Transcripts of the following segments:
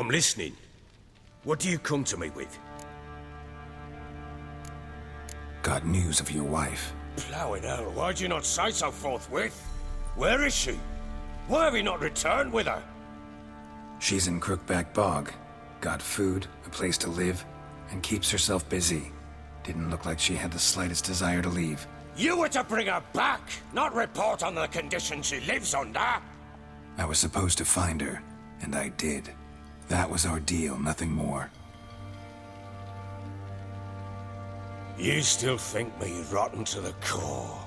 I'm listening. What do you come to me with? Got news of your wife. Plowing hell, why'd you not say so forthwith? Where is she? Why have you not returned with her? She's in Crookback Bog. Got food, a place to live, and keeps herself busy. Didn't look like she had the slightest desire to leave. You were to bring her back, not report on the conditions she lives under. I was supposed to find her, and I did. That was our deal, nothing more. You still think me rotten to the core.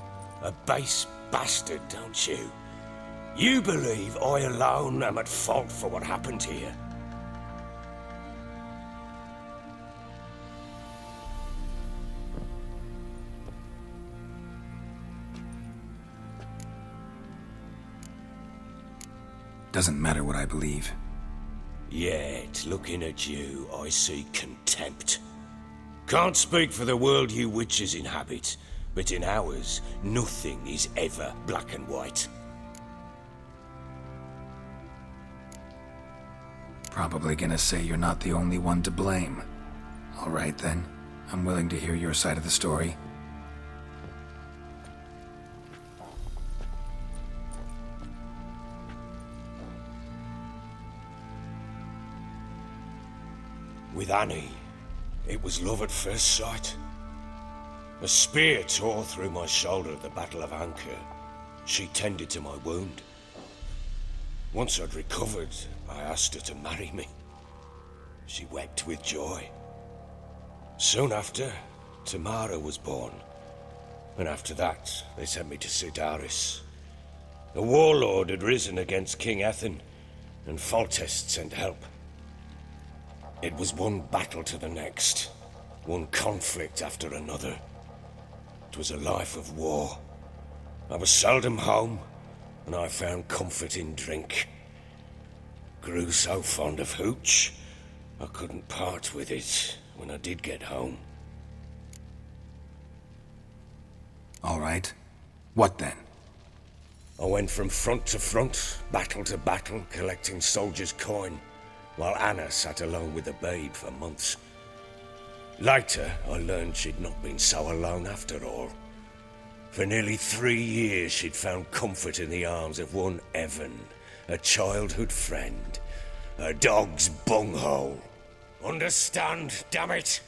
A base bastard, don't you? You believe I alone am at fault for what happened here. Doesn't matter what I believe. Yet, looking at you, I see contempt. Can't speak for the world you witches inhabit, but in ours, nothing is ever black and white. Probably gonna say you're not the only one to blame. All right then, I'm willing to hear your side of the story. With Annie, it was love at first sight. A spear tore through my shoulder at the Battle of Anchor. She tended to my wound. Once I'd recovered, I asked her to marry me. She wept with joy. Soon after, Tamara was born. And after that, they sent me to Sidaris. A warlord had risen against King Ethan, and Foltest sent help. It was one battle to the next, one conflict after another. It was a life of war. I was seldom home, and I found comfort in drink. Grew so fond of hooch, I couldn't part with it when I did get home. All right. What then? I went from front to front, battle to battle, collecting soldiers' coin, while Anna sat alone with the babe for months. Later, I learned she'd not been so alone after all. For nearly 3 years, she'd found comfort in the arms of one Evan, a childhood friend, a dog's bunghole. Understand, damn it?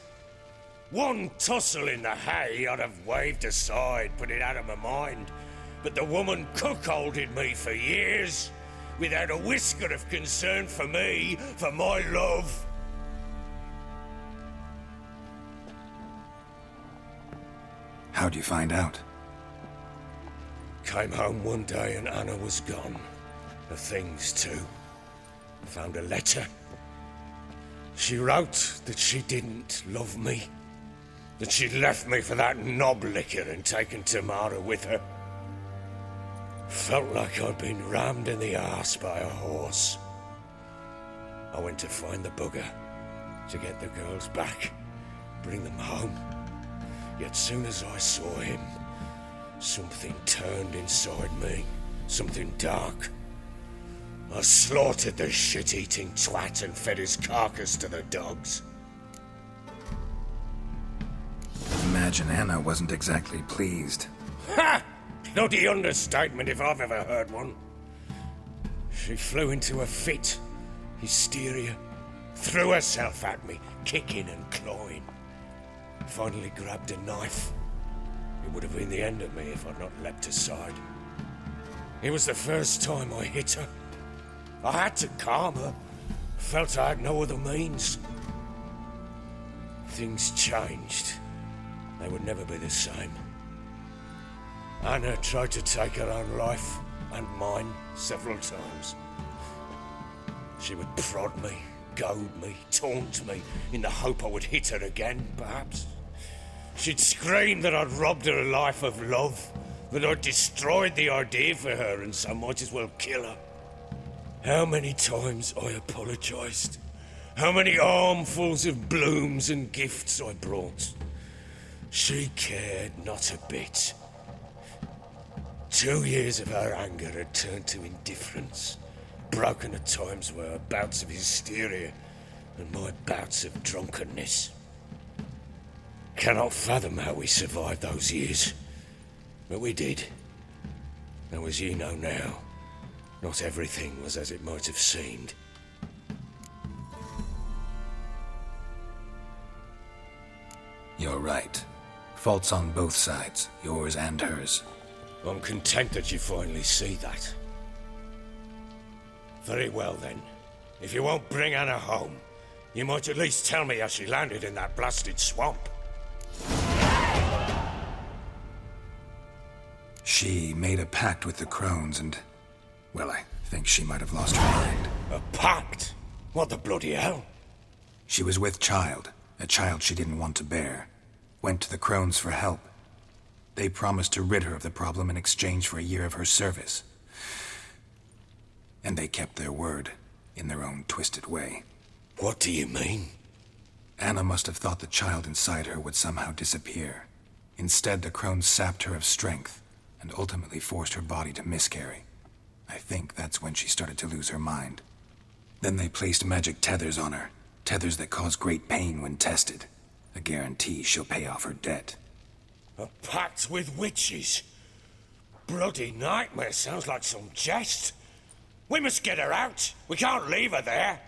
One tussle in the hay I'd have waved aside, put it out of my mind, but the woman cuckolded me for years, without a whisker of concern for me, for my love. How'd you find out? Came home one day and Anna was gone. Her things too. Found a letter. She wrote that she didn't love me. That she'd left me for that knob licker and taken Tamara with her. Felt like I'd been rammed in the arse by a horse. I went to find the bugger, to get the girls back, bring them home. Yet soon as I saw him, something turned inside me, something dark. I slaughtered the shit-eating twat and fed his carcass to the dogs. Imagine Anna wasn't exactly pleased. Ha! Bloody understatement if I've ever heard one. She flew into a fit, hysteria, threw herself at me, kicking and clawing. Finally grabbed a knife. It would have been the end of me if I'd not leapt aside. It was the first time I hit her. I had to calm her. Felt I had no other means. Things changed. They would never be the same. Anna tried to take her own life, and mine, several times. She would prod me, goad me, taunt me, in the hope I would hit her again, perhaps. She'd scream that I'd robbed her a life of love, that I'd destroyed the idea for her and so might as well kill her. How many times I apologized. How many armfuls of blooms and gifts I brought. She cared not a bit. 2 years of her anger had turned to indifference, broken at times were her bouts of hysteria and my bouts of drunkenness. Cannot fathom how we survived those years, but we did. Though as you know now, not everything was as it might have seemed. You're right. Faults on both sides, yours and hers. I'm content that you finally see that. Very well then. If you won't bring Anna home, you might at least tell me how she landed in that blasted swamp. She made a pact with the crones and... well, I think she might have lost her mind. A pact? What the bloody hell? She was with child, a child she didn't want to bear. Went to the crones for help. They promised to rid her of the problem in exchange for a year of her service. And they kept their word, in their own twisted way. What do you mean? Anna must have thought the child inside her would somehow disappear. Instead, the crones sapped her of strength, and ultimately forced her body to miscarry. I think that's when she started to lose her mind. Then they placed magic tethers on her, tethers that cause great pain when tested. A guarantee she'll pay off her debt. A pact with witches? Bloody nightmare, sounds like some jest. We must get her out. We can't leave her there.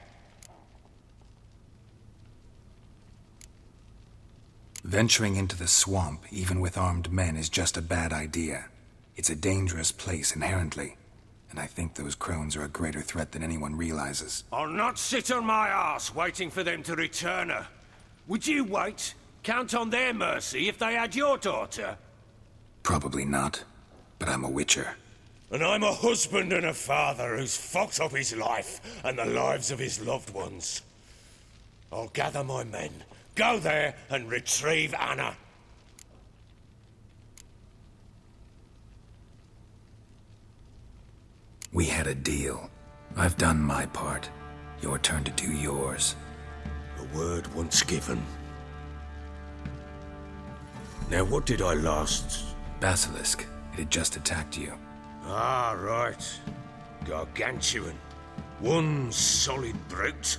Venturing into the swamp, even with armed men, is just a bad idea. It's a dangerous place inherently, and I think those crones are a greater threat than anyone realizes. I'll not sit on my arse waiting for them to return her. Would you wait? Count on their mercy if they had your daughter? Probably not, but I'm a witcher. And I'm a husband and a father who's fucked up his life and the lives of his loved ones. I'll gather my men, go there and retrieve Anna. We had a deal. I've done my part. Your turn to do yours. A word once given. Now what did I last... Basilisk. It had just attacked you. Ah, right. Gargantuan. One solid brute.